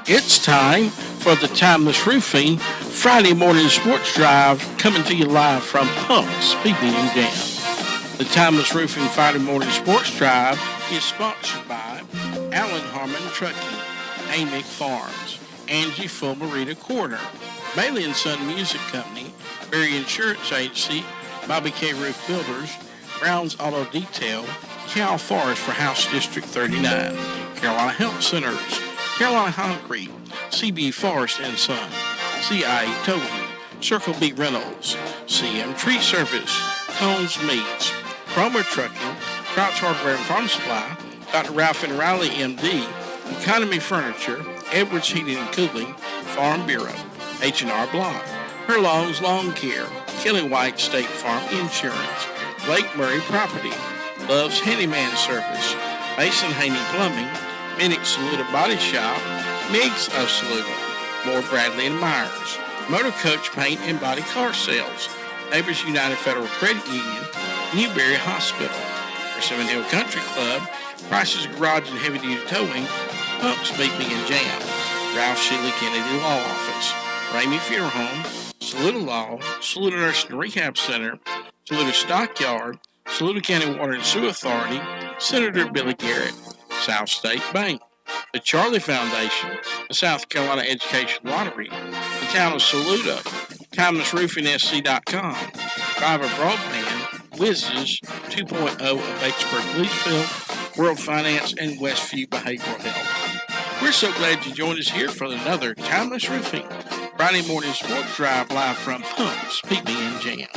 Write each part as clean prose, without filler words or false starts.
It's time for the Timeless Roofing Friday morning sports drive coming to you live from Pumps PB and Jam. The Timeless Roofing Friday morning sports drive is sponsored by Allen Harmon Trucking, Amick Farms, Angie Fulmerita Corner, Bailey and Son Music Company, Berry Insurance Agency, Bobby K. Roof Builders, Brown's Auto Detail, Cal Forest for House District 39, Carolina Health Centers, Carolina Concrete, CB Forest and Son, CIA Towing, Circle B Reynolds, CM Tree Service, Combs Meats, Cromer Trucking, Crouch Hardware and Farm Supply, Dr. Ralph and Riley MD, Economy Furniture, Edwards Heating and Cooling, Farm Bureau, H&R Block, Herlong's Lawn Care, Kelly White State Farm Insurance, Blake Murray Property, Love's Handyman Service, Mason Haney Plumbing, Minnick Saluda Body Shop, Miggs of Saluda, Moore Bradley and Myers, Motor Coach Paint and Body Car Sales, Neighbors United Federal Credit Union, Newberry Hospital, Persimmon Hill Country Club, Price's Garage and Heavy Duty Towing, Pumps BP and Jam, Ralph Shealy Kennedy Law Office, Ramey Funeral Home, Saluda Law, Saluda Nursing and Rehab Center, Saluda Stockyard, Saluda County Water and Sewer Authority, Senator Billy Garrett, South State Bank, the Charlie Foundation, the South Carolina Education Lottery, the town of Saluda, TimelessRoofingSC.com, Fiber Broadband, Whizzes 2.0 of Batesburg Leesville, World Finance, and Westview Behavioral Health. We're so glad you joined us here for another Timeless Roofing Friday morning sports drive live from Pumps PB and Jam.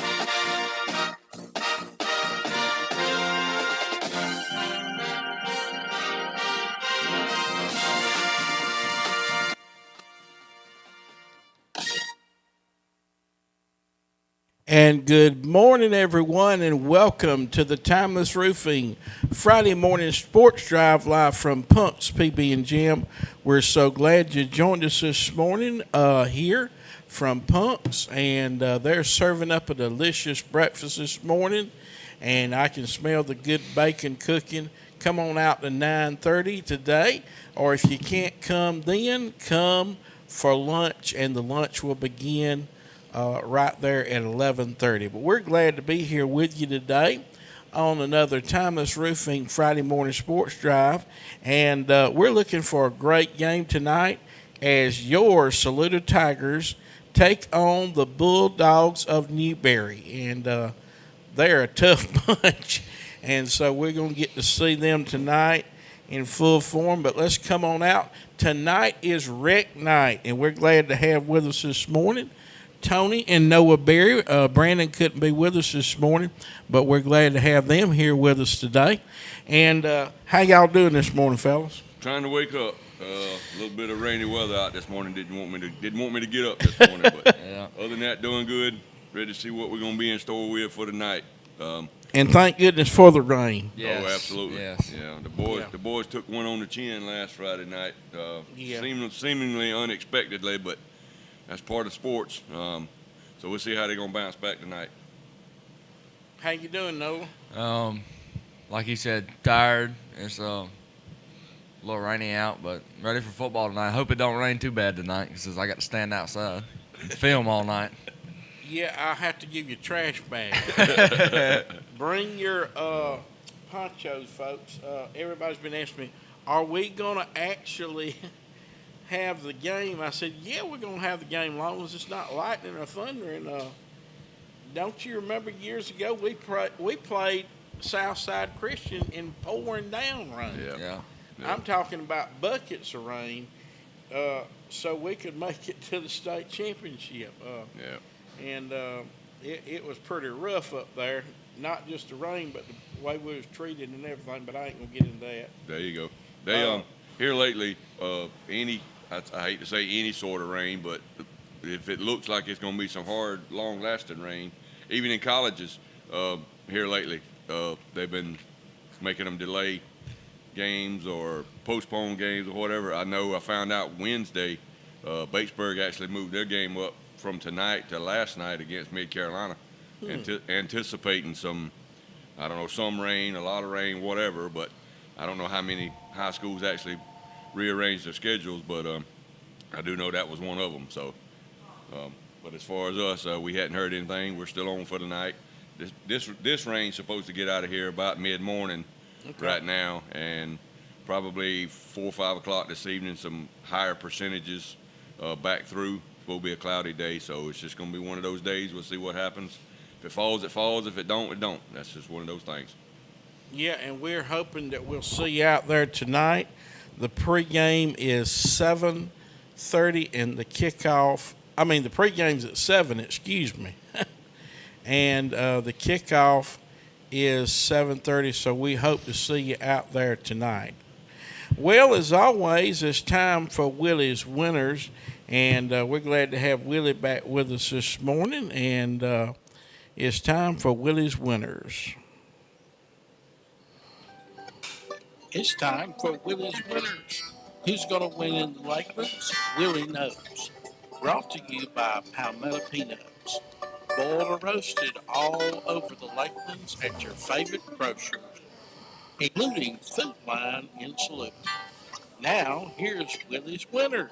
And good morning, everyone, and welcome to the Timeless Roofing Friday morning sports drive live from Pumps PB and Jam. We're so glad you joined us this morning here from Pumps, and they're serving up a delicious breakfast this morning, and I can smell the good bacon cooking. Come on out to 9:30 today, or if you can't come then, come for lunch, and the lunch will begin right there at 11:30. But we're glad to be here with you today on another Timeless Roofing Friday morning sports drive. And we're looking for a great game tonight as your Saluda Tigers take on the Bulldogs of Newberry. And they're a tough bunch. And so we're going to get to see them tonight in full form. But let's come on out. Tonight is rec night, and we're glad to have with us this morning Tony and Noah Berry. Brandon couldn't be with us this morning, but we're glad to have them here with us today. And how y'all doing this morning, fellas? Trying to wake up. A little bit of rainy weather out this morning. Didn't want me to get up this morning, but yeah. Other than that, doing good. Ready to see what we're gonna be in store with for tonight. And thank goodness for the rain. Yes. Oh, absolutely. Yes. Yeah, the boys took one on the chin last Friday night. Seemingly unexpectedly, but that's part of sports. So we'll see how they're going to bounce back tonight. How you doing, Noah? Like you said, tired. It's a little rainy out, but ready for football tonight. I hope it don't rain too bad tonight because I got to stand outside and film all night. Yeah, I'll have to give you a trash bag. Bring your ponchos, folks. Everybody's been asking me, are we going to actually have the game? I said, yeah, we're going to have the game as long as it's not lightning or thunder. And don't you remember years ago we played Southside Christian in pouring down rain? Yeah. I'm talking about buckets of rain so we could make it to the state championship. And it was pretty rough up there, not just the rain, but the way we was treated and everything, but I ain't going to get into that. There you go. They here lately, I hate to say any sort of rain, but if it looks like it's going to be some hard, long-lasting rain, even in colleges here lately, they've been making them delay games or postpone games or whatever. I know I found out Wednesday, Batesburg actually moved their game up from tonight to last night against Mid-Carolina, anticipating some rain, a lot of rain, whatever, but I don't know how many high schools actually rearrange their schedules, but I do know that was one of them. So, but as far as us, we hadn't heard anything. We're still on for the night. This rain's supposed to get out of here about mid morning, right now, and probably 4 or 5 o'clock this evening. Some higher percentages back through. It will be a cloudy day, so it's just going to be one of those days. We'll see what happens. If it falls, it falls. If it don't, it don't. That's just one of those things. Yeah, and we're hoping that we'll see you out there tonight. The pregame is 7:30, and the pregame's at 7. Excuse me, and the kickoff is 7:30. So we hope to see you out there tonight. Well, as always, it's time for Willie's Winners, and we're glad to have Willie back with us this morning. And it's time for Willie's Winners. It's time for Willie's Winners. Who's going to win in the Lakelands? Willie knows. Brought to you by Palmetto Peanuts. Boiled or roasted all over the Lakelands at your favorite grocers, including Food Line in Saluda. Now, here's Willie's Winners.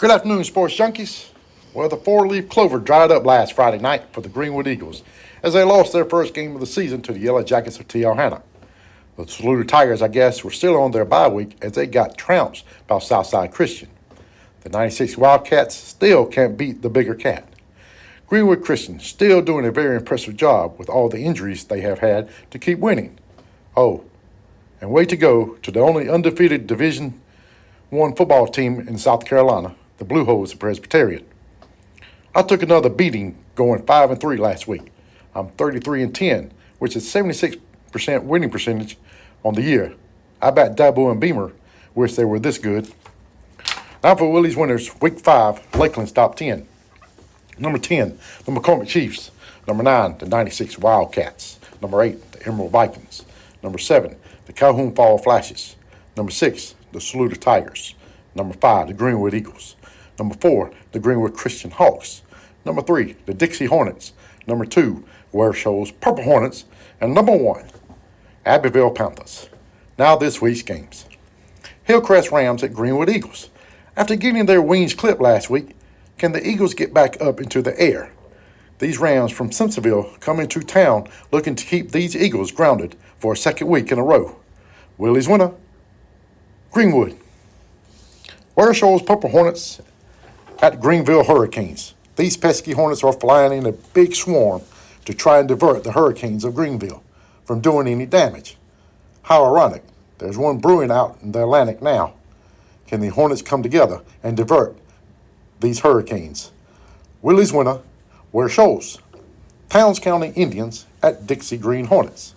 Good afternoon, sports junkies. Well, the four-leaf clover dried up last Friday night for the Greenwood Eagles as they lost their first game of the season to the Yellow Jackets of Tijuana. The Saluda Tigers, I guess, were still on their bye week as they got trounced by Southside Christian. The 96 Wildcats still can't beat the bigger cat. Greenwood Christian still doing a very impressive job with all the injuries they have had to keep winning. Oh, and way to go to the only undefeated Division I football team in South Carolina, the Blue Hose Presbyterian. I took another beating going 5-3 last week. I'm 33-10, which is 76% winning percentage on the year. I bet Dabo and Beamer wish they were this good. Now for Willie's Winners, Week 5, Lakeland's Top 10. Number 10, the McCormick Chiefs. Number 9, the 96 Wildcats. Number 8, the Emerald Vikings. Number 7, the Calhoun Fall Flashes. Number 6, the Saluda Tigers. Number 5, the Greenwood Eagles. Number 4, the Greenwood Christian Hawks. Number 3, the Dixie Hornets. Number 2, Warshaw's Purple Hornets. And number 1, Abbeville Panthers. Now this week's games. Hillcrest Rams at Greenwood Eagles. After getting their wings clipped last week, can the Eagles get back up into the air? These Rams from Simpsonville come into town looking to keep these Eagles grounded for a second week in a row. Willie's winner, Greenwood. Warshaw's Purple Hornets at Greenville Hurricanes. These pesky Hornets are flying in a big swarm to try and divert the Hurricanes of Greenville from doing any damage. How ironic. There's one brewing out in the Atlantic now. Can the Hornets come together and divert these Hurricanes? Willie's winner, Warshaw's. Towns County Indians at Dixie Green Hornets.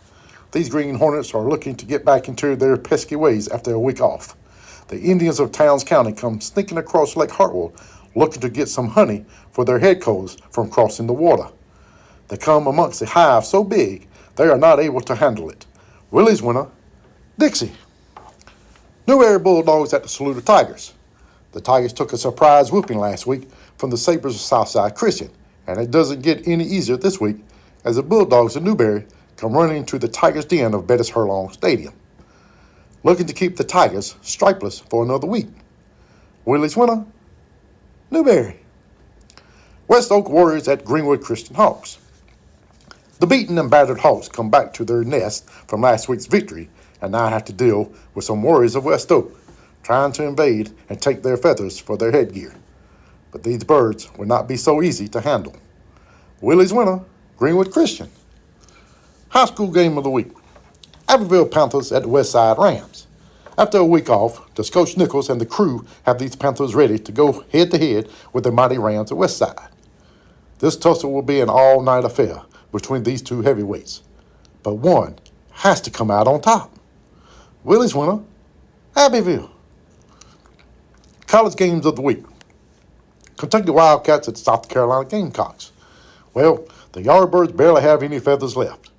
These Green Hornets are looking to get back into their pesky ways after a week off. The Indians of Towns County come sneaking across Lake Hartwell looking to get some honey for their head colds from crossing the water. They come amongst a hive so big they are not able to handle it. Willie's winner, Dixie. Newberry Bulldogs at the Saluda Tigers. The Tigers took a surprise whooping last week from the Sabres of Southside Christian, and it doesn't get any easier this week as the Bulldogs of Newberry come running to the Tigers' den of Bettis Hurlong Stadium, looking to keep the Tigers stripeless for another week. Willie's winner, Newberry. West Oak Warriors at Greenwood Christian Hawks. The beaten and battered Hawks come back to their nest from last week's victory and now have to deal with some Warriors of West Oak trying to invade and take their feathers for their headgear. But these birds will not be so easy to handle. Willie's winner, Greenwood Christian. High school game of the week. Abbeville Panthers at the Westside Rams. After a week off, does Coach Nichols and the crew have these Panthers ready to go head-to-head with the mighty Rams at Westside? This tussle will be an all-night affair between these two heavyweights, but one has to come out on top. Willie's winner, Abbeville. College games of the week. Kentucky Wildcats at South Carolina Gamecocks. Well, the Yardbirds barely have any feathers left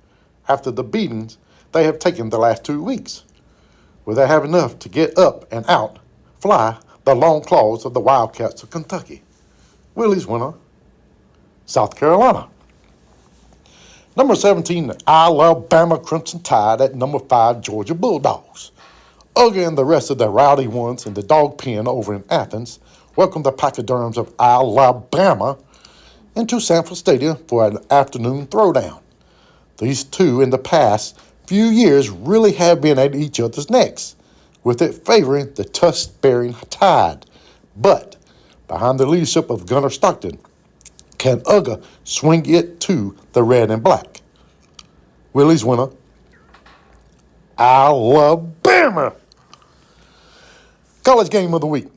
after the beatings they have taken the last 2 weeks. Will they have enough to get up and out, fly the long claws of the Wildcats of Kentucky? Willie's winner, South Carolina. Number 17, Alabama Crimson Tide at number 5, Georgia Bulldogs. Ugga and the rest of the rowdy ones in the dog pen over in Athens welcome the pachyderms of Alabama into Sanford Stadium for an afternoon throwdown. These two in the past few years really have been at each other's necks, with it favoring the tusk-bearing Tide. But behind the leadership of Gunnar Stockton, can Ugga swing it to the red and black? Willie's winner, Alabama. College game of the week.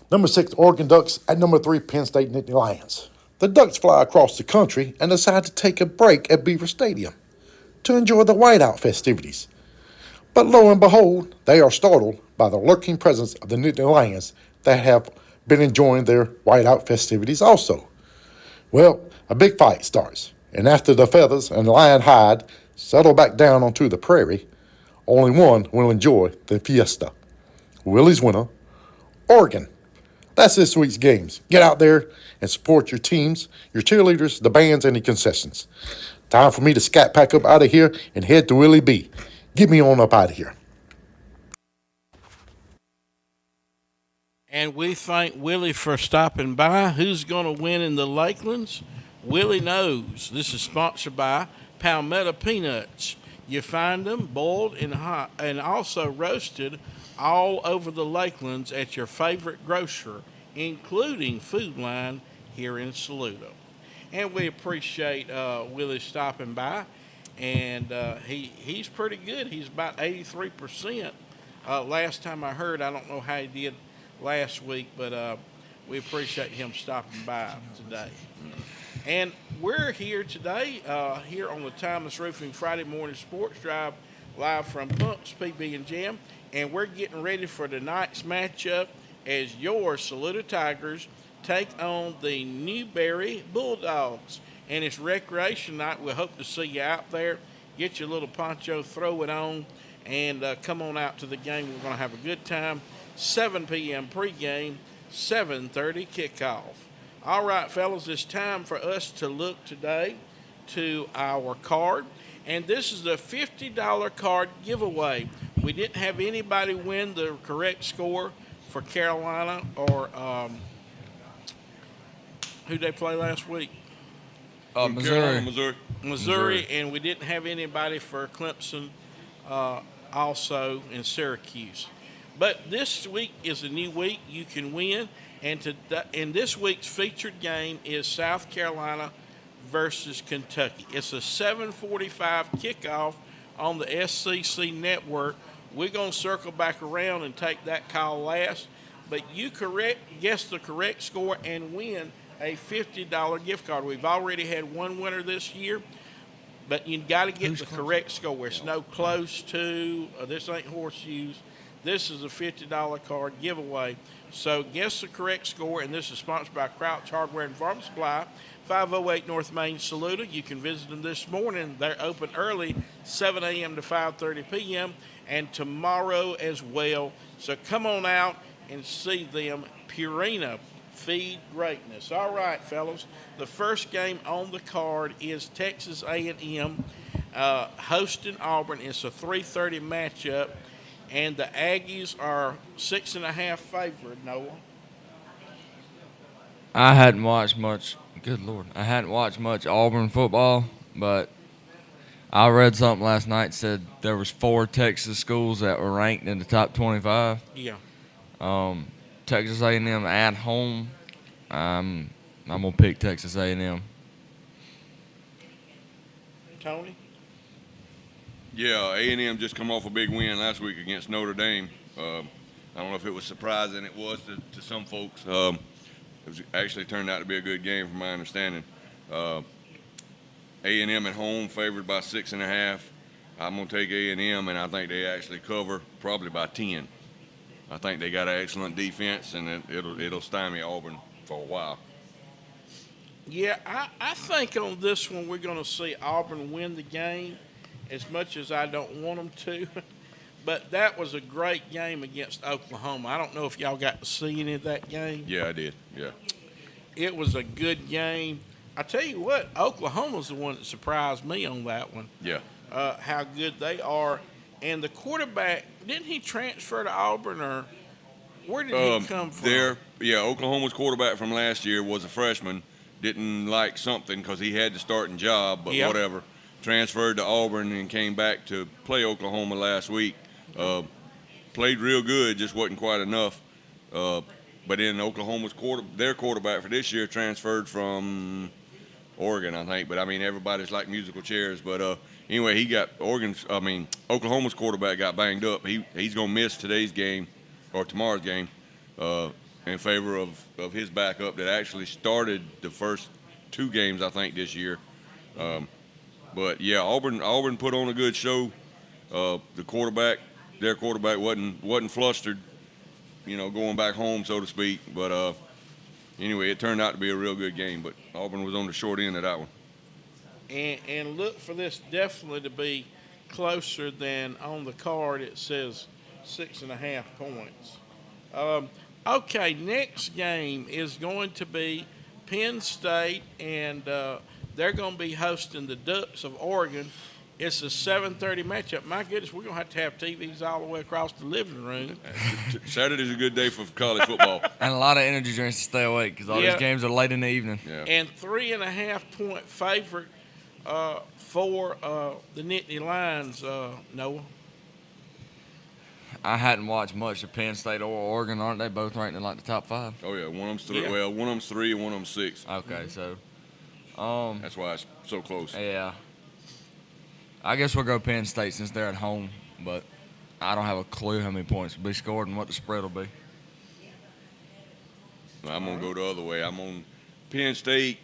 Number 6, Oregon Ducks at number 3, Penn State Nittany Lions. The Ducks fly across the country and decide to take a break at Beaver Stadium to enjoy the whiteout festivities. But lo and behold, they are startled by the lurking presence of the Nittany Lions that have been enjoying their whiteout festivities also. Well, a big fight starts, and after the feathers and lion hide settle back down onto the prairie, only one will enjoy the fiesta. Willie's winner, Oregon. That's this week's games. Get out there and support your teams, your cheerleaders, the bands, and the concessions. Time for me to scat pack up out of here and head to Willie B. Get me on up out of here. And we thank Willie for stopping by. Who's going to win in the Lakelands? Willie knows. This is sponsored by Palmetto Peanuts. You find them boiled and hot and also roasted all over the Lakelands at your favorite grocer, including Food Line here in Saluda. And we appreciate Willie stopping by. And he's pretty good. He's about 83%. Last time I heard, I don't know how he did last week, but we appreciate him stopping by today. And we're here today, here on the Timeless Roofing Friday Morning Sports Drive, live from Punks PB and Jam, and we're getting ready for tonight's matchup as your Saluda Tigers take on the Newberry Bulldogs. And it's recreation night. We hope to see you out there. Get your little poncho, throw it on, and come on out to the game. We're going to have a good time. 7 p.m. pregame, 7:30 kickoff. All right, fellas, it's time for us to look today to our card. And this is the $50 card giveaway. We didn't have anybody win the correct score for Carolina or who they play last week? Missouri, and we didn't have anybody for Clemson also in Syracuse. But this week is a new week. You can win. And this week's featured game is South Carolina versus Kentucky. It's a 7:45 kickoff on the SCC network. We're going to circle back around and take that call last. But you guess the correct score and win a $50 gift card. We've already had one winner this year, but you got to get the correct score. It's no close to, this ain't horseshoes. This is a $50 card giveaway. So guess the correct score, and this is sponsored by Crouch Hardware and Farm Supply, 508 North Main, Saluda. You can visit them this morning. They're open early, 7 a.m. to 5:30 p.m., and tomorrow as well. So come on out and see them. Purina, feed greatness. All right, fellas. The first game on the card is Texas A&M hosting Auburn. It's a 3:30 matchup. And the Aggies are 6.5 favored, Noah. I hadn't watched much. Good Lord. I hadn't watched much Auburn football, but I read something last night said there was 4 Texas schools that were ranked in the top 25. Yeah. Texas A&M at home. I'm gonna pick Texas A&M. Tony? Yeah, A&M just come off a big win last week against Notre Dame. I don't know if it was surprising. It was to some folks. It actually turned out to be a good game from my understanding. A&M at home favored by 6.5. I'm going to take A&M, and I think they actually cover probably by 10. I think they got an excellent defense, and it'll stymie Auburn for a while. Yeah, I think on this one we're going to see Auburn win the game as much as I don't want them to. But that was a great game against Oklahoma. I don't know if y'all got to see any of that game. Yeah, I did. Yeah. It was a good game. I tell you what, Oklahoma's the one that surprised me on that one. Yeah. How good they are. And the quarterback, didn't he transfer to Auburn or where did he come from? Oklahoma's quarterback from last year was a freshman. Didn't like something because he had the starting job, but Yep. whatever. Transferred to Auburn and came back to play Oklahoma last week. Played real good, just wasn't quite enough. But in Oklahoma's their quarterback for this year transferred from Oregon, I think. But I mean, everybody's like musical chairs. But anyway, Oklahoma's quarterback got banged up. He's gonna miss today's game or tomorrow's game in favor of his backup that actually started the first 2 games I think this year. But yeah, Auburn put on a good show. Their quarterback wasn't flustered, going back home, so to speak. But anyway, it turned out to be a real good game. But Auburn was on the short end of that one. And look for this definitely to be closer than on the card. It says 6.5 points. Okay, next game is going to be Penn State, and they're going to be hosting the Ducks of Oregon. It's a 7:30 matchup. My goodness, we're going to have TVs all the way across the living room. Saturday's a good day for college football. And a lot of energy drinks to stay awake because all these games are late in the evening. Yeah. And 3.5 point favorite for the Nittany Lions, Noah. I hadn't watched much of Penn State or Oregon. Aren't they both ranked in like the top 5? Oh yeah, one of them's 3. Yeah. Well, one of them's 3 and one of them's 6. Okay, so That's why it's so close. yeah. I guess we'll go Penn State since they're at home, but I don't have a clue how many points will be scored and what the spread will be. I'm gonna go the other way. I'm on Penn State.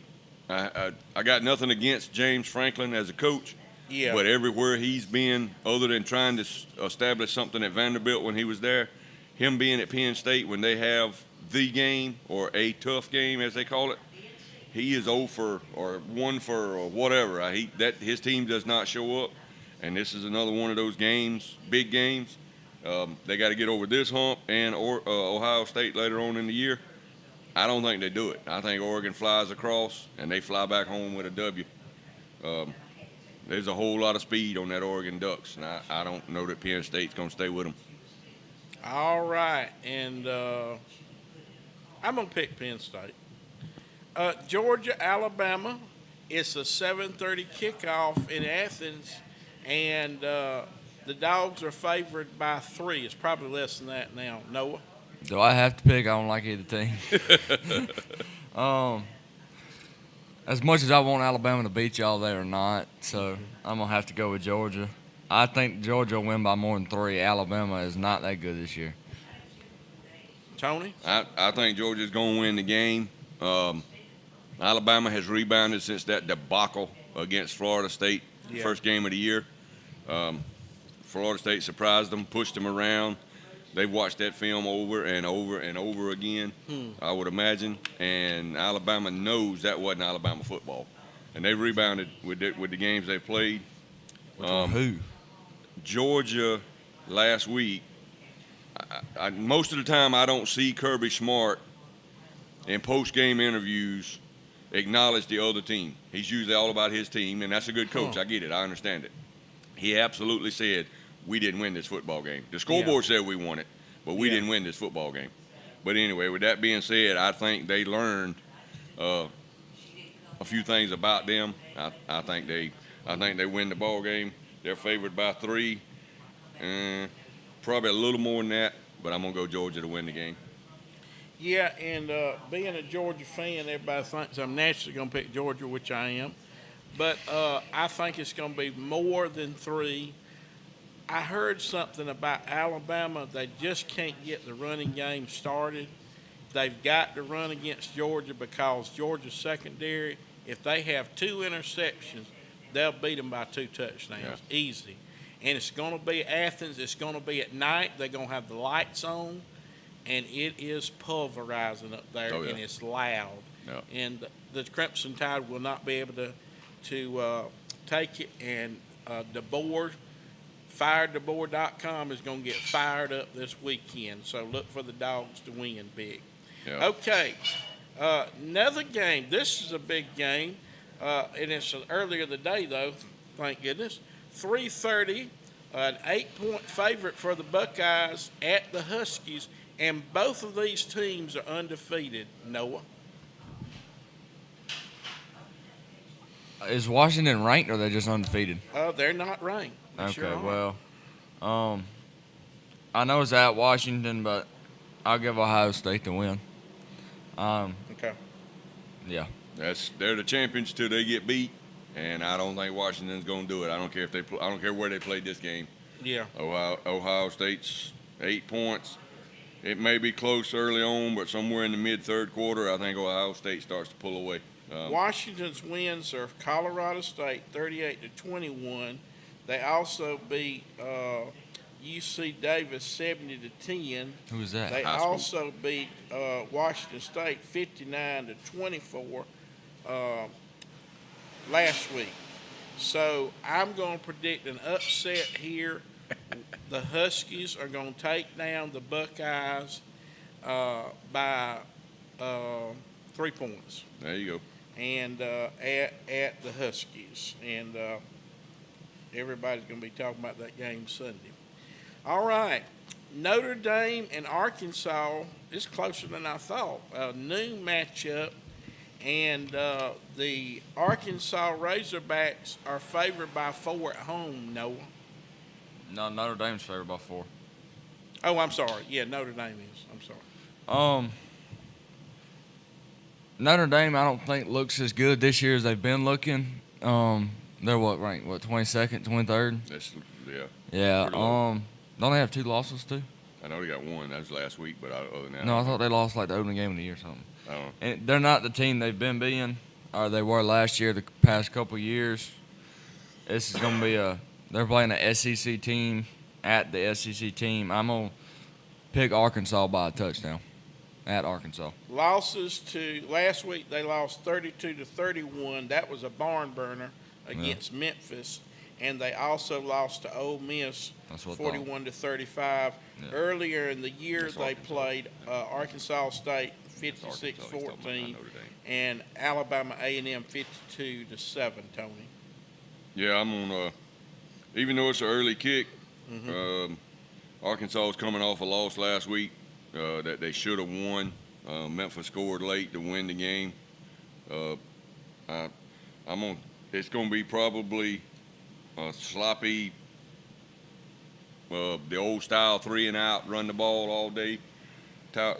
I got nothing against James Franklin as a coach. Yeah. But everywhere he's been, other than trying to establish something at Vanderbilt when he was there, him being at Penn State when they have the game or a tough game, as they call it, he is 0 for or 1 for or whatever. His team does not show up, and this is another one of those games, big games. They got to get over this hump and Ohio State later on in the year. I don't think they do it. I think Oregon flies across and they fly back home with a W. There's a whole lot of speed on that Oregon Ducks, and I don't know that Penn State's going to stay with them. All right, and I'm going to pick Penn State. Georgia, Alabama. It's a 7:30 kickoff in Athens, and the Dogs are favored by 3. It's probably less than that now. Noah? Do I have to pick? I don't like either team. As much as I want Alabama to beat y'all, they are not. So I'm going to have to go with Georgia. I think Georgia will win by more than 3. Alabama is not that good this year. Tony? I think Georgia's going to win the game. Alabama has rebounded since that debacle against Florida State, first game of the year. Florida State surprised them, pushed them around. They've watched that film over and over and over again, I would imagine. And Alabama knows that wasn't Alabama football. And they rebounded with the games they've played. Who? Georgia last week, most of the time I don't see Kirby Smart in post-game interviews acknowledge the other team. He's usually all about his team, and that's a good coach. I get it. I understand it. He absolutely said, we didn't win this football game. The scoreboard said we won it, but we didn't win this football game. But anyway, with that being said, I think they learned a few things about them. I think they win the ball game. They're favored by 3, probably a little more than that. But I'm gonna go Georgia to win the game. Yeah, and being a Georgia fan, everybody thinks I'm naturally going to pick Georgia, which I am. But I think it's going to be more than 3. I heard something about Alabama. They just can't get the running game started. They've got to run against Georgia because Georgia's secondary, if they have 2 interceptions, they'll beat them by 2 touchdowns. Easy. And it's going to be Athens. It's going to be at night. They're going to have the lights on. And it is pulverizing up there, and it's loud. Yeah. and the Crimson Tide will not be able to take it. And the board, firedtheboard.com, is going to get fired up this weekend. So look for the Dogs to win big. Yeah. Okay, another game. This is a big game, and it's earlier in the day, though, thank goodness. 3:30, an 8-point favorite for the Buckeyes at the Huskies, and both of these teams are undefeated, Noah. Is Washington ranked or are they just undefeated? They're not ranked. They Okay, sure aren't. well, I know it's at Washington, but I'll give Ohio State the win. Okay. Yeah. They're the champions till they get beat, and I don't think Washington's going to do it. I don't care if I don't care where they played this game. Yeah. Ohio State's 8 points. It may be close early on, but somewhere in the mid-third quarter, I think Ohio State starts to pull away. Washington's wins are Colorado State 38-21. They also beat UC Davis 70-10. Who is that? They High school. also beat Washington State 59-24 last week. So I'm going to predict an upset here. The Huskies are going to take down the Buckeyes by 3 points, There you go. and at the Huskies, and everybody's going to be talking about that game Sunday. All right, Notre Dame and Arkansas is closer than I thought. A noon matchup, and the Arkansas Razorbacks are favored by 4 at home, Noah. No, Notre Dame's favored by 4. Oh, I'm sorry. Yeah, Notre Dame is. I'm sorry. Notre Dame, I don't think looks as good this year as they've been looking. They're ranked? 22nd, 23rd? Yeah. Yeah. Pretty low. Don't they have 2 losses too? I know they got one. That was last week, but other than that, No, I thought they lost like the opening game of the year or something. I don't know. And they're not the team they've been being, or they were last year, the past couple of years. This is going to be they're playing an SEC team at the SEC team. I'm going to pick Arkansas by a touchdown at Arkansas. Losses to last week, they lost 32-31. That was a barn burner against Memphis, and they also lost to Ole Miss That's what I thought. 41-35. Yeah. Earlier in the year, That's they Arkansas. played Arkansas State Arkansas, he's talking about 56-14 Notre Dame. and Alabama A&M 52-7. Tony. Yeah, I'm on. Even though it's an early kick, Arkansas was coming off a loss last week that they should have won. Memphis scored late to win the game. I'm on. It's going to be probably a sloppy, the old style 3 and out, run the ball all day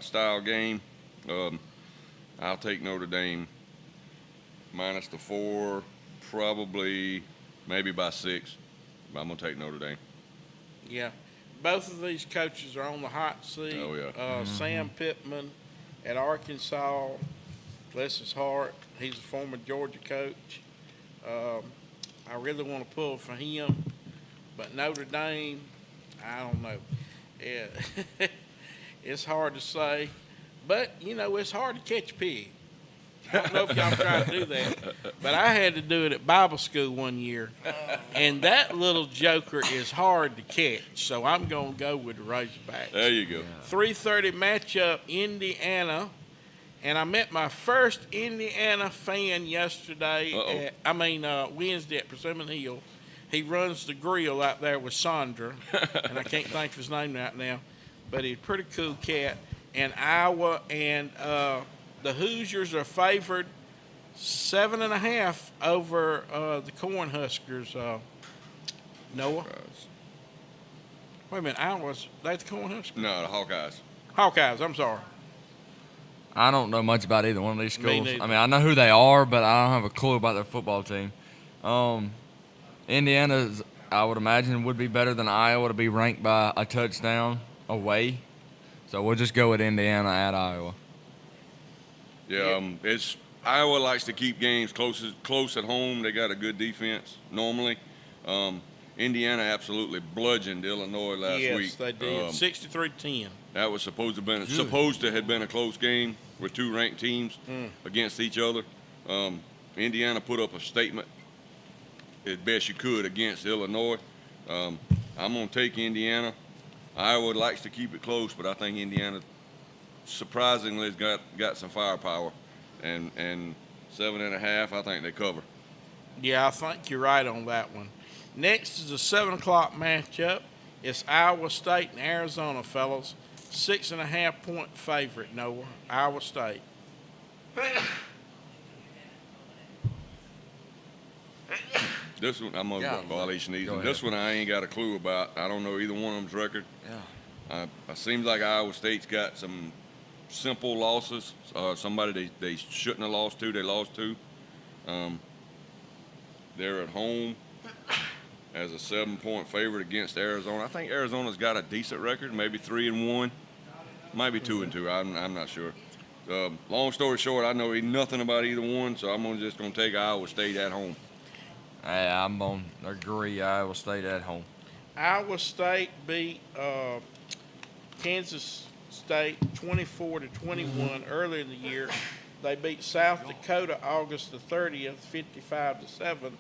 style game. I'll take Notre Dame minus the 4, probably maybe by 6. But I'm going to take Notre Dame. Yeah. Both of these coaches are on the hot seat. Oh, yeah. Sam Pittman at Arkansas, bless his heart, he's a former Georgia coach. I really want to pull for him, but Notre Dame, I don't know. Yeah. It's hard to say, but, it's hard to catch a pig. I don't know if y'all try to do that, but I had to do it at Bible school one year, and that little joker is hard to catch, so I'm going to go with the Razorbacks. There you go. 3:30 matchup, Indiana, and I met my first Indiana fan yesterday. Wednesday at Persimmon Hill. He runs the grill out there with Sandra, and I can't think of his name right now, but he's a pretty cool cat. And Iowa and the Hoosiers are favored 7.5 over the Cornhuskers. Noah? Wait a minute, Iowa's they the Cornhuskers? No, the Hawkeyes. Hawkeyes, I'm sorry. I don't know much about either one of these Me schools. neither. I mean, I know who they are, but I don't have a clue about their football team. Indiana, I would imagine, would be better than Iowa to be ranked by a touchdown away. So we'll just go with Indiana at Iowa. Yeah, it's Iowa likes to keep games close at home. They got a good defense normally. Indiana absolutely bludgeoned Illinois last week. Yes, they did. 63-10. That was supposed to have been a close game. with two ranked teams against each other. Indiana put up a statement as best you could against Illinois. I'm going to take Indiana. Iowa likes to keep it close, but I think Indiana surprisingly has got some firepower. And 7.5, I think they cover. Yeah, I think you're right on that one. Next is a 7 o'clock matchup. It's Iowa State and Arizona, fellas. 6.5 point favorite, Noah. Iowa State. This one, I'm going to violation these. Go This ahead. one I ain't got a clue about. I don't know either one of them's record. Yeah. It seems like Iowa State's got some simple losses. Somebody they shouldn't have lost to, they lost to. They're at home as a 7-point favorite against Arizona. I think Arizona's got a decent record, maybe 3-1, might be 2-2. I'm not sure. Long story short, I know nothing about either one, so I'm just gonna take Iowa State at home. I'm going to agree. Iowa State at home. Iowa State beat Kansas State 24-21 earlier in the year. They beat South Dakota August the 30th, 55-7.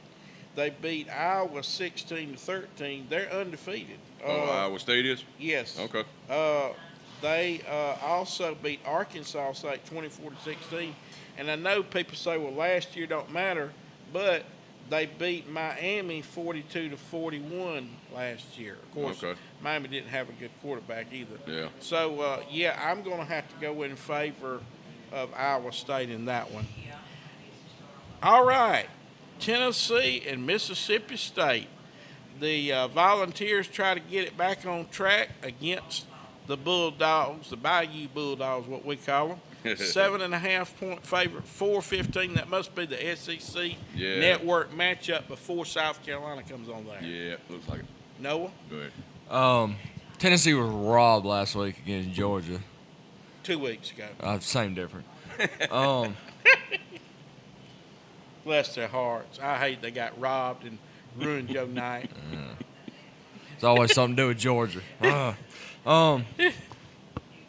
They beat Iowa 16-13. They're undefeated. Iowa State is? Yes. Okay. They also beat Arkansas State 24-16. And I know people say, well, last year don't matter, but they beat Miami 42-41 last year. Of course, Okay. Miami didn't have a good quarterback either. Yeah. So, I'm going to have to go in favor of Iowa State in that one. All right. Tennessee and Mississippi State. The Volunteers try to get it back on track against the Bulldogs, the Bayou Bulldogs, what we call them. 7.5 point favorite, 4:15. That must be the SEC network matchup before South Carolina comes on there. Yeah, looks like it. Noah, Good. Tennessee was robbed last week against Georgia. 2 weeks ago. Same difference. Bless their hearts. I hate they got robbed and ruined your night. It's always something to do with Georgia.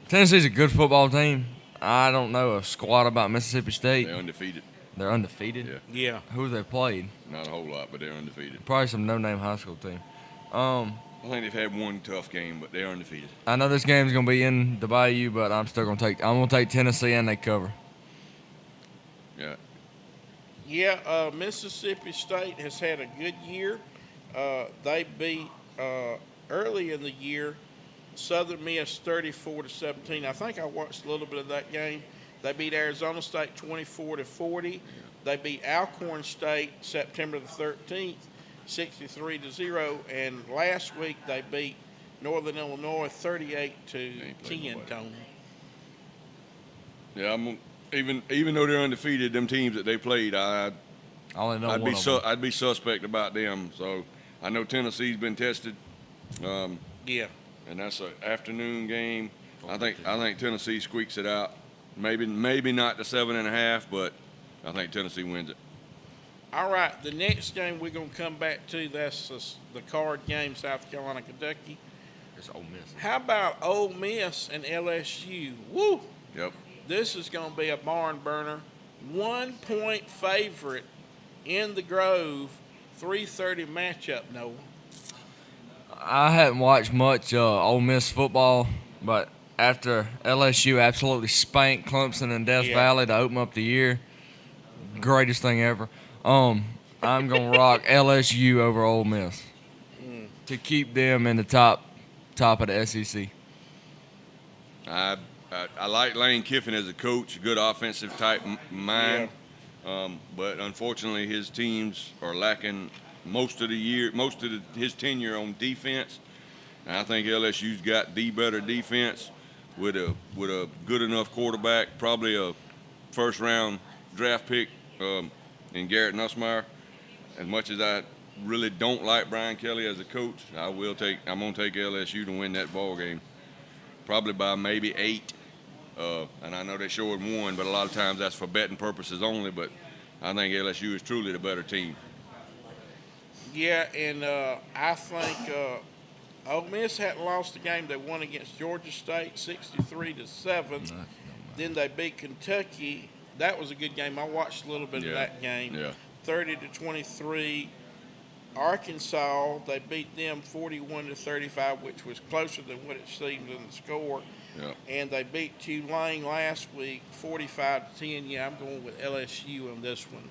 Tennessee's a good football team. I don't know a squat about Mississippi State. They're undefeated. They're undefeated. Yeah. Yeah. Who have they played? Not a whole lot, but they're undefeated. Probably some no-name high school team. I think they've had one tough game, but they're undefeated. I know this game's gonna be in the Bayou, but I'm still gonna take Tennessee and they cover. Yeah. Yeah, Mississippi State has had a good year. They beat early in the year Southern Miss 34-17. I think I watched a little bit of that game. They beat Arizona State 24-40. They beat Alcorn State September the 13th, 63-0. And last week they beat Northern Illinois 38-10. Tony. Yeah, even though they're undefeated, them teams that they played, I only know one of them. I'd be suspect about them. So I know Tennessee's been tested. Yeah. And that's an afternoon game. I think Tennessee squeaks it out. Maybe not the 7.5, but I think Tennessee wins it. All right, the next game we're going to come back to, that's the card game, South Carolina, Kentucky. It's Ole Miss. How about Ole Miss and LSU? Woo! Yep. This is going to be a barn burner. 1 point favorite in the Grove, 3:30 matchup, Noah. I hadn't watched much Ole Miss football, but after LSU absolutely spanked Clemson and Death Valley to open up the year, greatest thing ever. I'm gonna rock LSU over Ole Miss to keep them in the top of the SEC. I like Lane Kiffin as a coach, good offensive type mind, but unfortunately his teams are lacking most of his tenure on defense. And I think LSU's got the better defense with a good enough quarterback, probably a first round draft pick in Garrett Nussmeier. As much as I really don't like Brian Kelly as a coach, I'm gonna take LSU to win that ball game, probably by maybe 8. And I know they showed 1, but a lot of times that's for betting purposes only. But I think LSU is truly the better team. Yeah, and I think Ole Miss hadn't lost the game they won against Georgia State 63-7. Then they beat Kentucky. That was a good game. I watched a little bit of that game. Yeah. 30-23. Arkansas, they beat them 41-35, which was closer than what it seemed in the score. Yeah. And they beat Tulane last week 45-10. Yeah, I'm going with LSU on this one.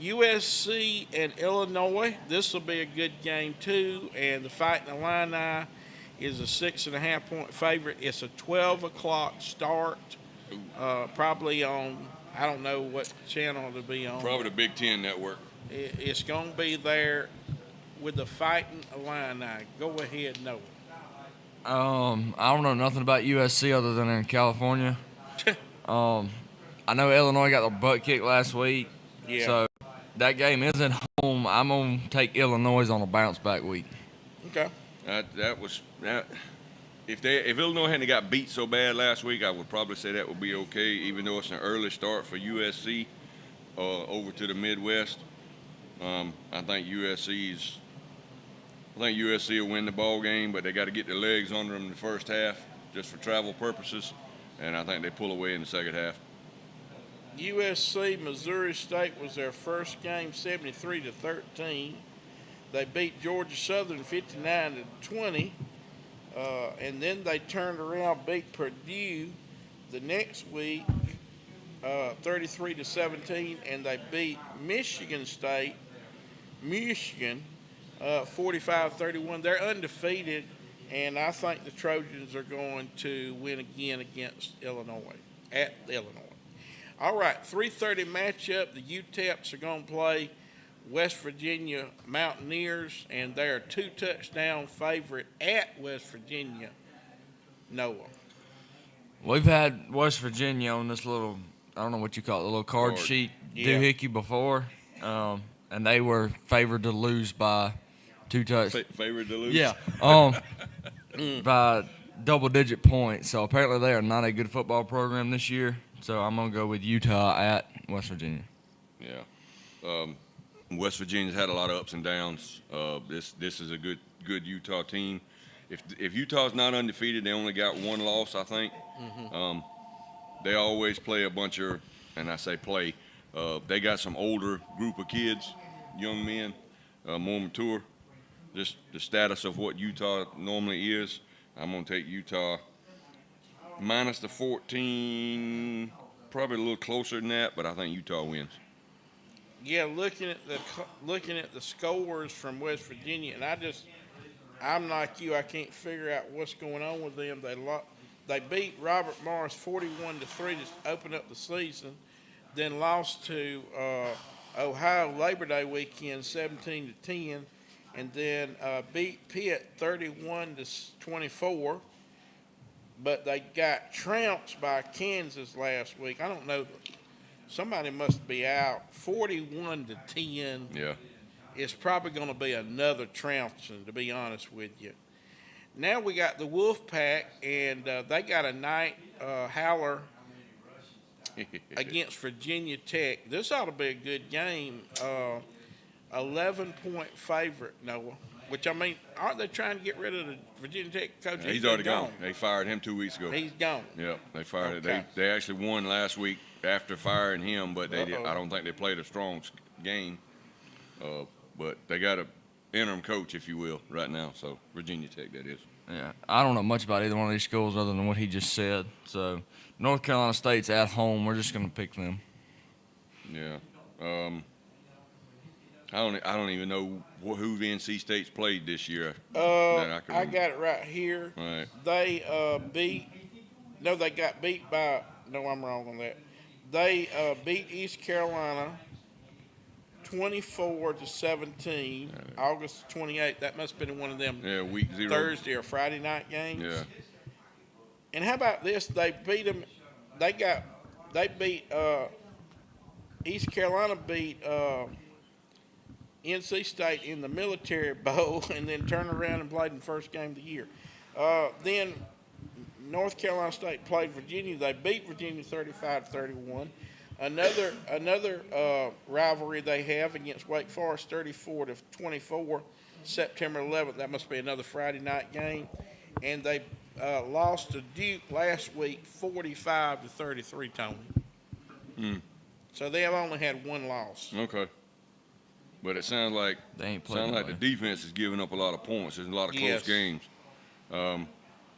USC and Illinois. This will be a good game too. And the Fighting Illini is a 6.5 point favorite. It's a 12 o'clock start. Probably on, I don't know what channel it'll be on. Probably the Big Ten network. It's going to be there with the Fighting Illini. Go ahead, Noah. I don't know nothing about USC other than in California. I know Illinois got their butt kicked last week. Yeah. So that game is at home. I'm going to take Illinois on a bounce back week. Okay. If Illinois hadn't got beat so bad last week, I would probably say that would be okay, even though it's an early start for USC over to the Midwest. I think USC will win the ball game, but they got to get their legs under them in the first half just for travel purposes, and I think they pull away in the second half. USC, Missouri State was their first game, 73-13. They beat Georgia Southern 59-20, and then they turned around, beat Purdue the next week 33-17, and they beat Michigan State, 45-31. They're undefeated, and I think the Trojans are going to win again against Illinois, at Illinois. All right, 3:30 matchup. The UTEPs are going to play West Virginia Mountaineers, and they're a 2-touchdown favorite at West Virginia. Noah. We've had West Virginia on this little, I don't know what you call it, the little card sheet doohickey before, and they were favored to lose by 2 touchdowns. Favored to lose? Yeah, by double-digit points. So apparently they are not a good football program this year. So I'm going to go with Utah at West Virginia. Yeah. West Virginia's had a lot of ups and downs. This is a good Utah team. If Utah's not undefeated, they only got one loss, I think. Mm-hmm. They always play a bunch of, and I say play, they got some older group of kids, young men, more mature. Just the status of what Utah normally is. I'm going to take Utah minus the 14, probably a little closer than that, but I think Utah wins. Yeah, looking at the scores from West Virginia, and I'm like you, I can't figure out what's going on with them. They beat Robert Morris 41-3 to open up the season, then lost to Ohio Labor Day weekend 17-10, and then beat Pitt 31-24. But they got trounced by Kansas last week. I don't know. Somebody must be out. 41-10. Yeah. It's probably going to be another trouncing, to be honest with you. Now we got the Wolfpack, and they got a night howler against Virginia Tech. This ought to be a good game. 11-point favorite, Noah. Which, I mean, aren't they trying to get rid of the Virginia Tech coach? Yeah, he's already gone. They fired him 2 weeks ago. He's gone. Yeah, they fired Okay. it. They actually won last week after firing him, but I don't think they played a strong game. But they got an interim coach, if you will, right now. So Virginia Tech, that is. Yeah, I don't know much about either one of these schools other than what he just said. So North Carolina State's at home. We're just going to pick them. Yeah. I don't even know who NC State's played this year. I got it right here. All right. They they got beat by. No, I'm wrong on that. They beat East Carolina 24-17, August 28th. That must have been one of them week 0. Thursday or Friday night games. Yeah. And how about this? They beat them. They beat East Carolina beat NC State in the Military Bowl, and then turned around and played in the first game of the year. Then North Carolina State played Virginia. They beat Virginia 35-31. Another rivalry they have against Wake Forest, 34-24, September 11th. That must be another Friday night game. And they lost to Duke last week, 45-33. Tony. So they have only had one loss. Okay. But it sounds like They ain't playing the defense is giving up a lot of points. There's a lot of close Yes. games.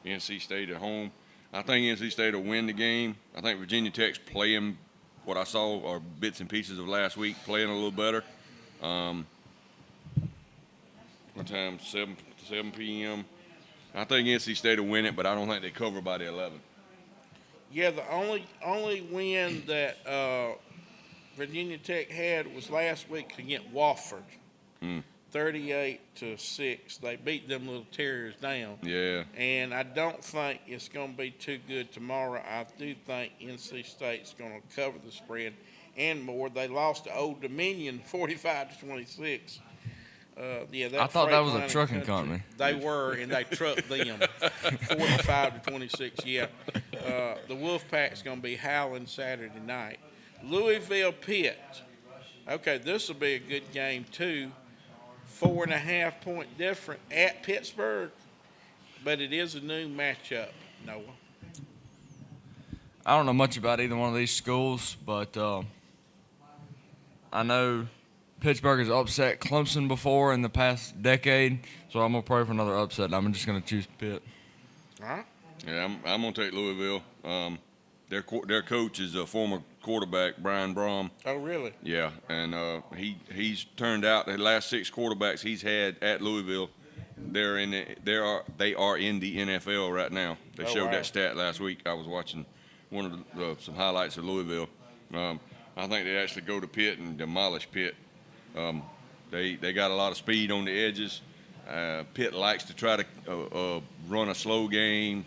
NC State at home. I think NC State will win the game. I think Virginia Tech's playing what I saw or bits and pieces of last week, playing a little better. What time? 7 p.m. I think NC State will win it, but I don't think they cover by the 11. Yeah, the only win that Virginia Tech had was last week against Wofford, 38-6. They beat them little terriers down. Yeah. And I don't think it's going to be too good tomorrow. I do think NC State's going to cover the spread and more. They lost to Old Dominion 45-26. I thought that was a trucking company. They were, and they trucked them 45-26. Yeah, the Wolfpack's going to be howling Saturday night. Louisville Pitt. Okay, this will be a good game too. 4.5 point difference at Pittsburgh, but it is a new matchup. Noah. I don't know much about either one of these schools, but I know Pittsburgh has upset Clemson before in the past decade, so I'm going to pray for another upset. I'm just going to choose Pitt. All right. Yeah, I'm going to take Louisville. Their coach is a former quarterback, Brian Brom. Oh, really? Yeah, and he's turned out the last 6 quarterbacks he's had at Louisville, they are in the NFL right now. They showed that stat last week. I was watching some highlights of Louisville. I think they actually go to Pitt and demolish Pitt. They got a lot of speed on the edges. Pitt likes to try to run a slow game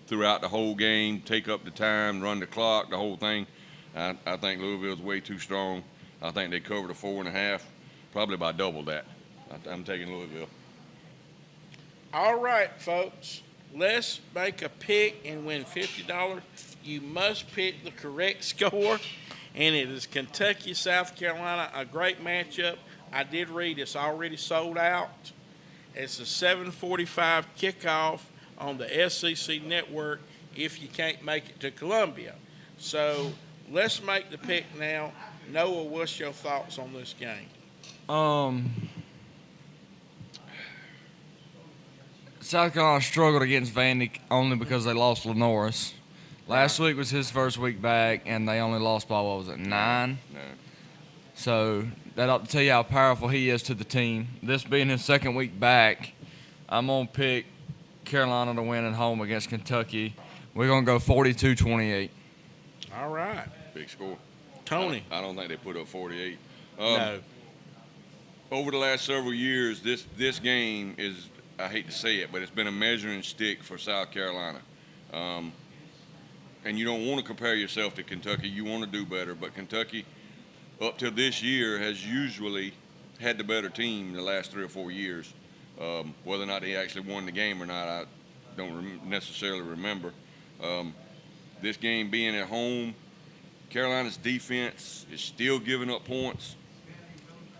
throughout the whole game, take up the time, run the clock, the whole thing. I think Louisville's way too strong. I think they cover the 4.5, probably by double that. I'm taking Louisville. All right, folks. Let's make a pick and win $50. You must pick the correct score, and it is Kentucky, South Carolina, a great matchup. I did read it's already sold out. It's a 7:45 kickoff on the SEC network if you can't make it to Columbia. So let's make the pick now. Noah, what's your thoughts on this game? South Carolina struggled against Vandy only because they lost Lenoris. Last week was his first week back, and they only lost by, 9? No. So that ought to tell you how powerful he is to the team. This being his second week back, I'm going to pick Carolina to win at home against Kentucky. We're going to go 42-28. All right. Big score. Tony. I don't think they put up 48. No. Over the last several years, this game is, I hate to say it, but it's been a measuring stick for South Carolina. And you don't want to compare yourself to Kentucky. You want to do better. But Kentucky, up till this year, has usually had the better team the last 3 or 4 years. Whether or not they actually won the game or not, I don't necessarily remember. This game being at home, Carolina's defense is still giving up points.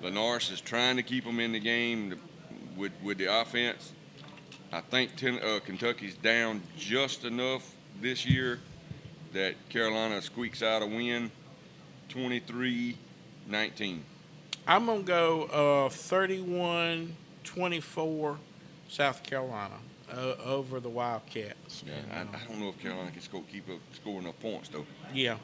Lenoris is trying to keep them in the game with the offense. I think Kentucky's down just enough this year that Carolina squeaks out a win, 23-19. I'm going to go 31-24 South Carolina over the Wildcats. Yeah, I don't know if Carolina can keep scoring enough points, though. Yeah.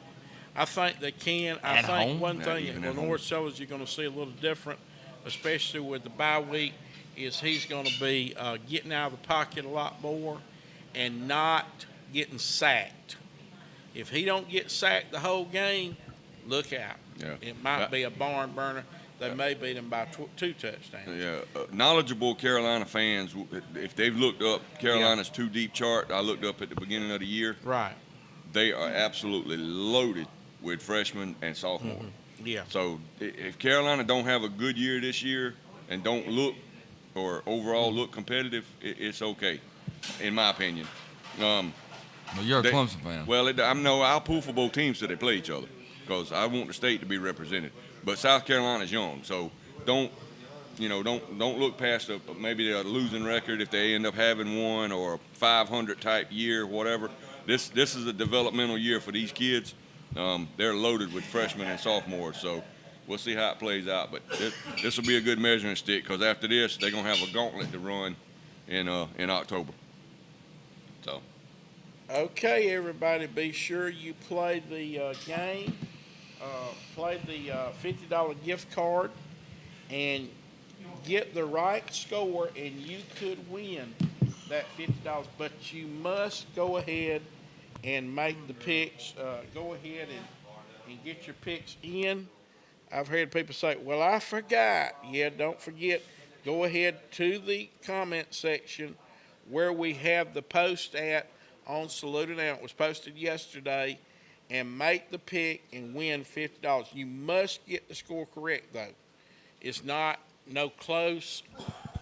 I think they can. At home? One Not thing even that at Lenore Sellers you're going to see a little different, especially with the bye week, is he's going to be getting out of the pocket a lot more and not getting sacked. If he don't get sacked the whole game, look out. Yeah. It might be a barn burner. They may beat him by 2 touchdowns. Yeah, knowledgeable Carolina fans, if they've looked up Carolina's 2 deep chart, I looked up at the beginning of the year. Right. They are absolutely loaded with freshmen and sophomores. Mm-hmm. Yeah. So if Carolina don't have a good year this year and don't look or overall look competitive, it's okay, in my opinion. Well, you're a Clemson fan. Well, I'll pull for both teams till they play each other because I want the state to be represented. But South Carolina's young, so don't don't look past maybe a losing record if they end up having one, or a 500 type year, whatever. This is a developmental year for these kids. They're loaded with freshmen and sophomores, so we'll see how it plays out. But this will be a good measuring stick, because after this, they're gonna have a gauntlet to run in October. So. Okay, everybody, be sure you play the game. Play the $50 gift card and get the right score, and you could win that $50. But you must go ahead and make the picks. Go ahead and get your picks in. I've heard people say, well, I forgot. Yeah, don't forget. Go ahead to the comment section where we have the post at on SALUDANow. It was posted yesterday. And make the pick and win $50. You must get the score correct, though. It's not no close,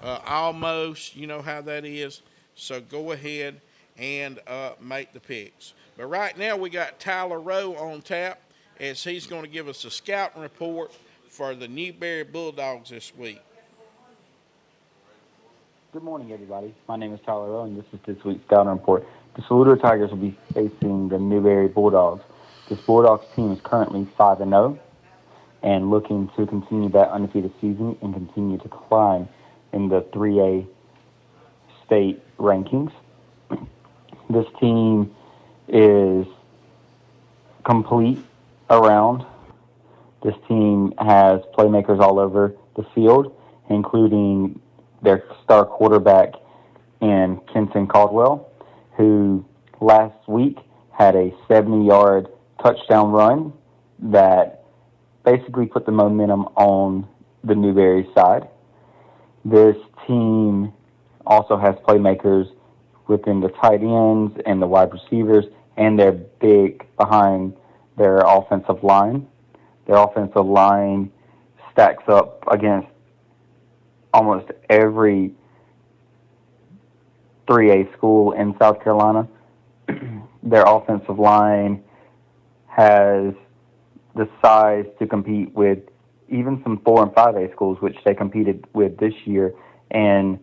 almost. You know how that is. So go ahead and make the picks. But right now we got Tyler Rowe on tap, as he's going to give us a scouting report for the Newberry Bulldogs this week. Good morning, everybody. My name is Tyler Rowe, and this is this week's scouting report. The Saluda Tigers will be facing the Newberry Bulldogs. This Bulldogs team is currently 5-0 and looking to continue that undefeated season and continue to climb in the 3A state rankings. This team is complete around. This team has playmakers all over the field, including their star quarterback in Kenton Caldwell, who last week had a 70-yard touchdown run that basically put the momentum on the Newberry side. This team also has playmakers within the tight ends and the wide receivers, and they're big behind their offensive line. Their offensive line stacks up against almost every 3A school in South Carolina. Their offensive line has the size to compete with even some 4 and 5A schools, which they competed with this year, and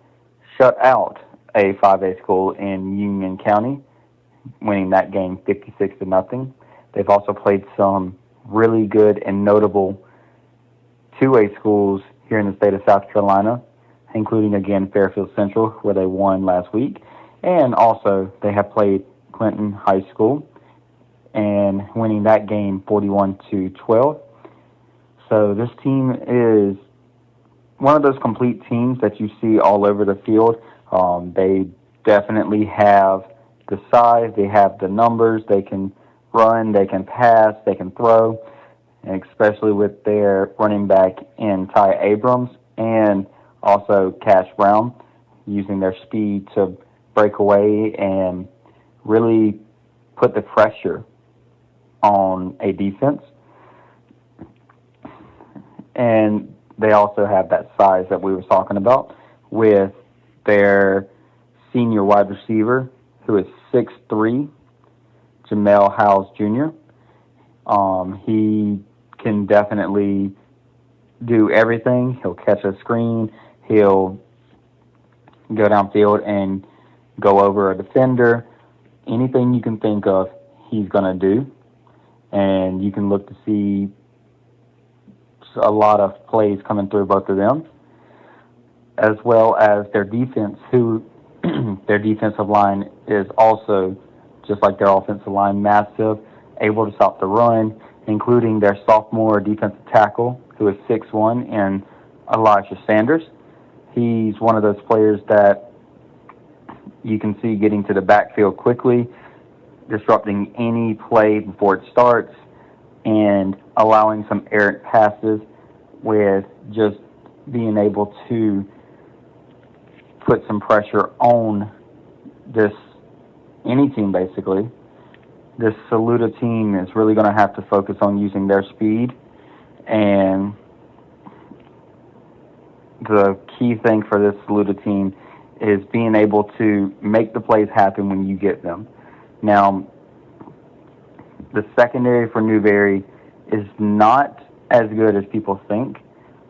shut out a 5A school in Union County, winning that game 56-0. They've also played some really good and notable 2A schools here in the state of South Carolina, including, again, Fairfield Central, where they won last week. And also, they have played Clinton High School and winning that game 41-12. So this team is one of those complete teams that you see all over the field. They definitely have the size, they have the numbers, they can run, they can pass, they can throw, and especially with their running back in Ty Abrams and also Cash Brown, using their speed to break away and really put the pressure on a defense. And they also have that size that we were talking about with their senior wide receiver, who is 6'3", Jamel Howes Jr. He can definitely do everything. He'll catch a screen. He'll go downfield and go over a defender. Anything you can think of, he's going to do. And you can look to see a lot of plays coming through both of them, as well as their defense, who their defensive line is also, just like their offensive line, massive, able to stop the run, including their sophomore defensive tackle, who is 6'1", and Elijah Sanders. He's one of those players that you can see getting to the backfield quickly, disrupting any play before it starts, and allowing some errant passes with just being able to put some pressure on any team, basically. This Saluda team is really going to have to focus on using their speed, and the key thing for this Saluda team is being able to make the plays happen when you get them. Now, the secondary for Newberry is not as good as people think.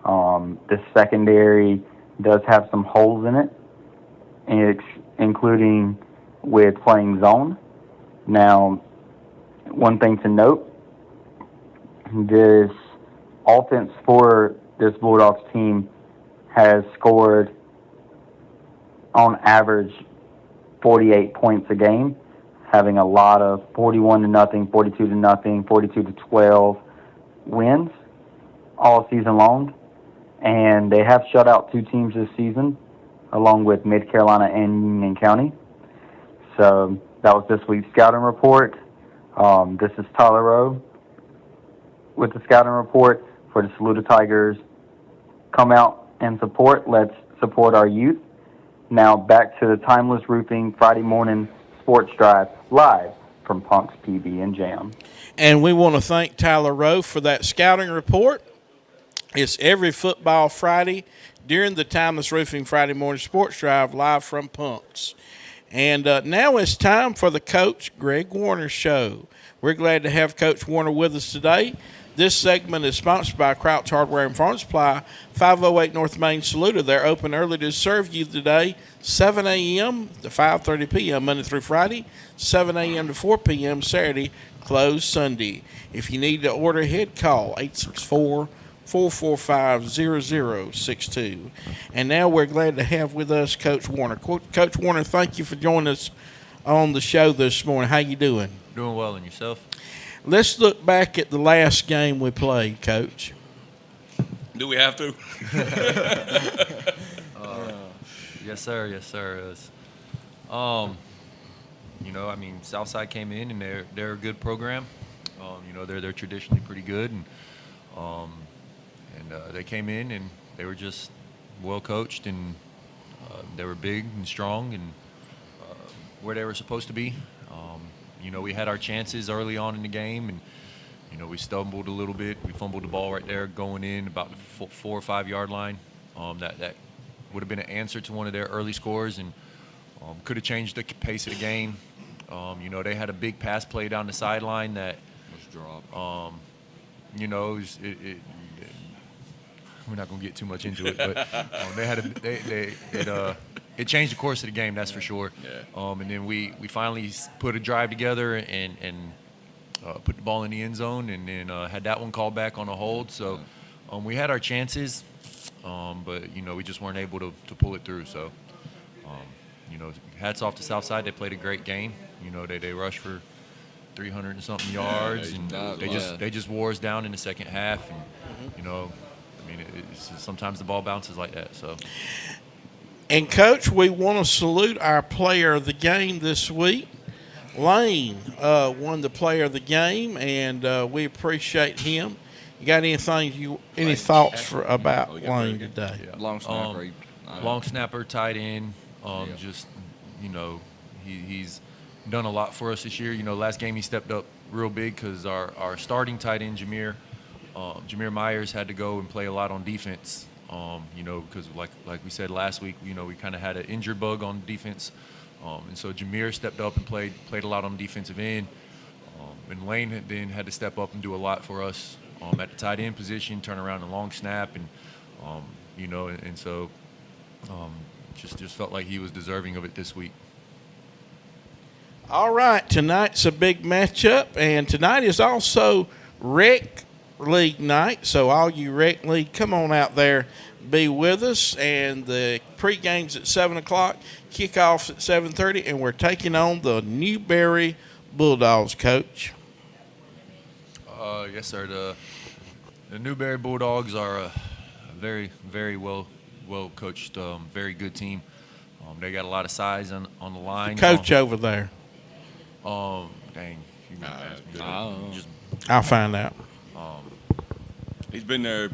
The secondary does have some holes in it, including with playing zone. Now, one thing to note, this offense for this Bulldogs team has scored on average 48 points a game, having a lot of 41-0, 42-0, 42-12 wins all season long. And they have shut out 2 teams this season, along with Mid Carolina and Union County. So that was this week's scouting report. This is Tyler Rowe with the scouting report for the Saluda Tigers. Come out and support. Let's support our youth. Now back to the Timeless Roofing Friday morning sports drive live from Punk's PB and Jam. And we want to thank Tyler Rowe for that scouting report. It's every football Friday during the Timeless Roofing Friday morning sports drive live from Punk's. And now it's time for the Coach Greg Warner Show. We're glad to have Coach Warner with us today. This segment is sponsored by Crouch Hardware and Farm Supply, 508 North Main, Saluda. They're open early to serve you today, 7 a.m. to 5:30 p.m. Monday through Friday, 7 a.m. to 4 p.m. Saturday, closed Sunday. If you need to order ahead, call 864-445-0062. And now we're glad to have with us Coach Warner. Coach Warner, thank you for joining us on the show this morning. How you doing? Doing well, and yourself? Let's look back at the last game we played, Coach. Do we have to? Yes, sir. Yes, sir. It was, Southside came in, and they're a good program. They're traditionally pretty good, and they came in, and they were just well coached, and they were big and strong, and where they were supposed to be. We had our chances early on in the game, and we stumbled a little bit. We fumbled the ball right there going in about the 4 or 5 yard line. That would have been an answer to one of their early scores, and could have changed the pace of the game. They had a big pass play down the sideline that Let's drop. We're not going to get too much into it, but it changed the course of the game, that's for sure. Yeah. And then we finally put a drive together and put the ball in the end zone, and then had that one called back on a hold. So we had our chances, but we just weren't able to pull it through. So hats off to Southside. They played a great game. They rushed for 300 and something yards, and they just wore us down in the second half. And it's sometimes the ball bounces like that. So. And, Coach, we want to salute our player of the game this week. Lane won the player of the game, and we appreciate him. You got any thoughts about Lane today? Yeah. Long snapper. Long snapper, tight end. He's done a lot for us this year. Last game he stepped up real big because our starting tight end, Jameer Myers, had to go and play a lot on defense. Because like we said last week, we kind of had an injured bug on defense, and so Jameer stepped up and played a lot on the defensive end, and Lane then had to step up and do a lot for us at the tight end position, turn around and long snap, and so just felt like he was deserving of it this week. All right, tonight's a big matchup, and tonight is also Rec League night, so all you Rec League, come on out there, be with us. And the pre-game's at 7 o'clock, kickoff's at 7:30, and we're taking on the Newberry Bulldogs, Coach. Yes, sir. The Newberry Bulldogs are a very, very well coached, very good team. They got a lot of size on the line. Coach over there. Dang. You ask me. I'll find out. He's been there,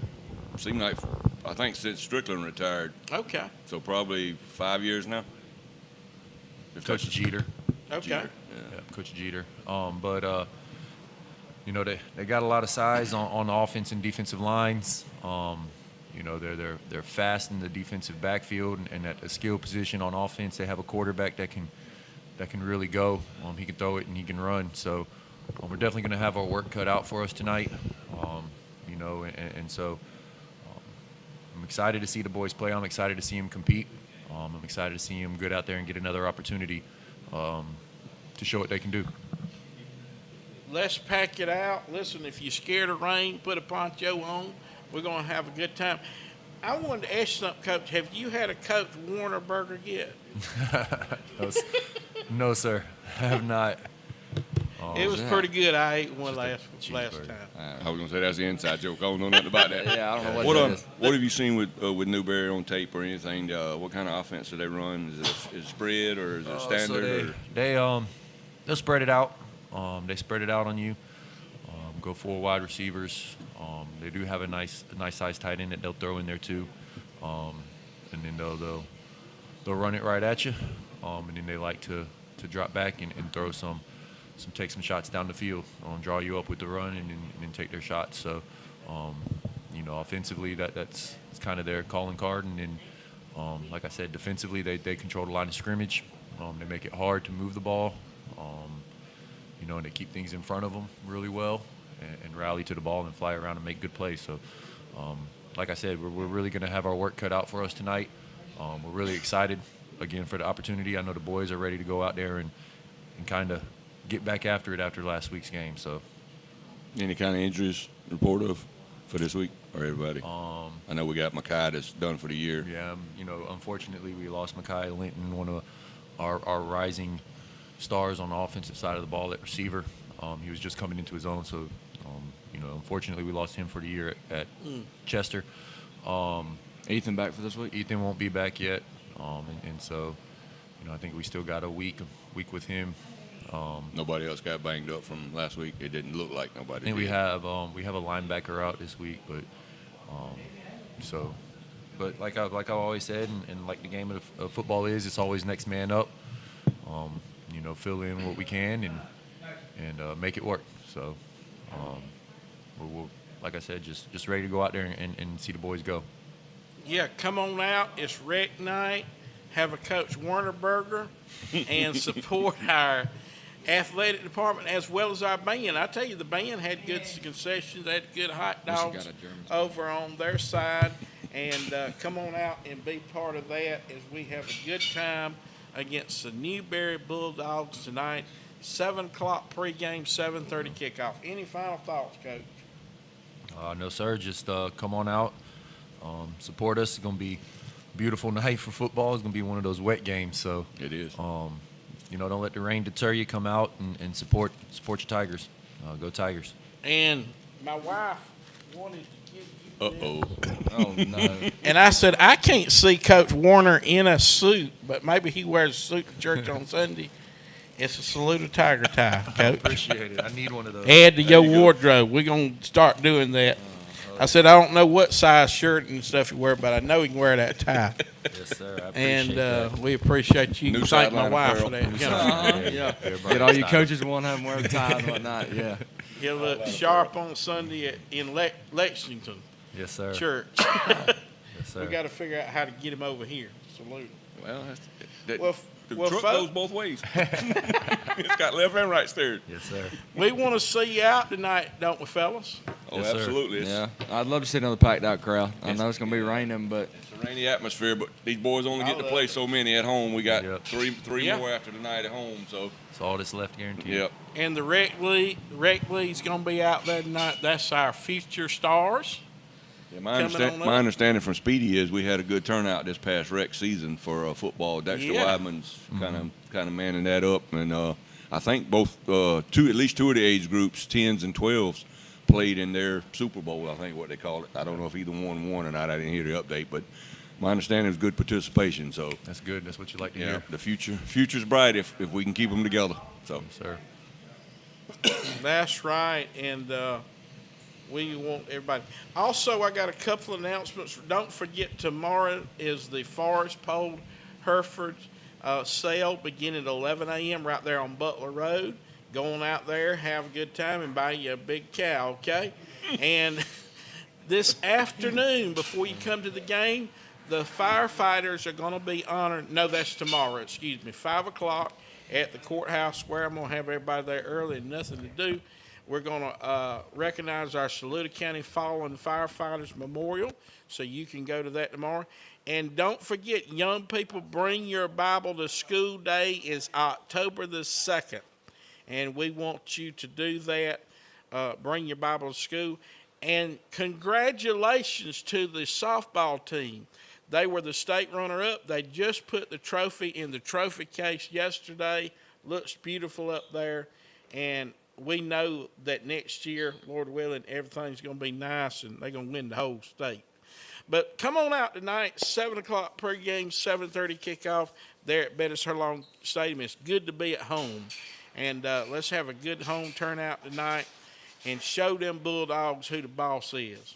seemed like, I think since Strickland retired. Okay. So probably 5 years now. Coach Jeter. Okay. Yeah, Coach Jeter. They got a lot of size on the offense and defensive lines. They're fast in the defensive backfield, and at the skill position on offense, they have a quarterback that can really go. He can throw it and he can run. So we're definitely going to have our work cut out for us tonight. I'm excited to see the boys play. I'm excited to see them compete. I'm excited to see them get out there and get another opportunity to show what they can do. Let's pack it out. Listen, if you're scared of rain, put a poncho on. We're going to have a good time. I wanted to ask you something, Coach. Have you had a Coach Warner burger yet? No, sir. I have not. It was pretty good. I ate one last cheeseburger. time. I was gonna say that's the inside joke. I don't know nothing about that. Yeah, I don't know What that is. what have you seen with Newberry on tape or anything? What kind of offense do they run? Is it spread or is it standard? They'll spread it out. They spread it out on you. Go 4 wide receivers. They do have a nice size tight end that they'll throw in there too, and then they'll run it right at you, and then they like to drop back and throw take some shots down the field, draw you up with the run, and then take their shots. So, offensively, that's kind of their calling card. And then, like I said, defensively, they control the line of scrimmage. They make it hard to move the ball, and they keep things in front of them really well and rally to the ball and fly around and make good plays. So, like I said, we're really going to have our work cut out for us tonight. We're really excited, again, for the opportunity. I know the boys are ready to go out there and kind of get back after it after last week's game. So, Any kind of injuries report of for this week or everybody? I know we got Makai that's done for the year. Yeah, unfortunately we lost Makai Linton, one of our rising stars on the offensive side of the ball at receiver. He was just coming into his own, so unfortunately we lost him for the year at Chester. Ethan back for this week? Ethan won't be back yet, and so I think we still got a week with him. Nobody else got banged up from last week. It didn't look like nobody. I think did. we have a linebacker out this week, but like I've always said, and like the game of football is, it's always next man up. Fill in what we can and make it work. So we're like I said, just ready to go out there and see the boys go. Yeah, come on out. It's rec night. Have a Coach Warner burger and support our athletic department as well as our band. I tell you, the band had good concessions. They had good hot dogs over on their side. And come on out and be part of that as we have a good time against the Newberry Bulldogs tonight. 7 o'clock pregame, 7:30 kickoff. Any final thoughts, Coach? No, sir. Just come on out, support us. It's going to be a beautiful night for football. It's going to be one of those wet games. So It is. Don't let the rain deter you. Come out and support your Tigers. Go Tigers. And my wife wanted to give you this. Oh, no. And I said, I can't see Coach Warner in a suit, but maybe he wears a suit to church on Sunday. It's a Saluda Tiger tie, Coach. Appreciate it. I need one of those. Add to your wardrobe. We're going to start doing that. I said, I don't know what size shirt and stuff you wear, but I know he can wear that tie. Yes, sir. I appreciate And that. we appreciate you. New Thank my sideline wife for apparel. that. Yeah. Everybody Get all your style. coaches want to have them wear the tie and whatnot. Yeah. He'll look sharp on Sunday in Lexington Yes, sir. Church. Yes, sir. We got to figure out how to get him over here. Salute. Well, the Well, truck folks- goes both ways. It's got left and right steered. Yes, sir. We want to see you out tonight, don't we, fellas? Oh, Yes, sir. absolutely. Yeah. I'd love to see another packed out crowd. I know it's going to be raining, but It's a rainy atmosphere, but these boys only get to play so many at home. We got Yep. three Yeah. more after tonight at home. So, It's all that's left guaranteed. yep. And the rec league's going to be out there tonight. That's our future stars. Yeah, Coming on up. my understanding from Speedy is we had a good turnout this past rec season for football. Dexter Yeah. Weidman's kind of manning that up, and I think both at least two of the age groups, 10s and 12s, played in their Super Bowl. I think what they call it. I don't know if either one won or not. I didn't hear the update, but my understanding is good participation. So That's good. That's what you like to yeah, hear. the future's bright if we can keep them together. So Yes, sir. That's right, and we want everybody. Also, I got a couple announcements. Don't forget, tomorrow is the Forest Pole Hereford sale beginning at 11 a.m. right there on Butler Road. Go on out there, have a good time, and buy you a big cow, okay? And this afternoon, before you come to the game, the firefighters are going to be honored. No, that's tomorrow, 5 o'clock at the courthouse square. I'm going to have everybody there early and nothing to do. we're going to recognize our Saluda County Fallen Firefighters Memorial, so you can go to that tomorrow. And don't forget, young people, bring your Bible to school. Day is October the 2nd, and we want you to do that. Bring your Bible to school. And congratulations to the softball team. They were the state runner-up. They just put the trophy in the trophy case yesterday. Looks beautiful up there. And we know that next year, Lord willing, everything's going to be nice and they're going to win the whole state. But come on out tonight, 7 o'clock pregame, 7:30 kickoff there at Bettis Herlong Stadium. It's good to be at home. And let's have a good home turnout tonight and show them Bulldogs who the boss is.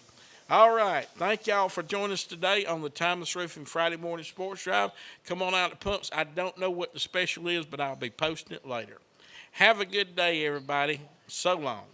All right. Thank y'all for joining us today on the Timeless Roofing Friday Morning Sports Drive. Come on out to Pumps. I don't know what the special is, but I'll be posting it later. Have a good day, everybody. So long.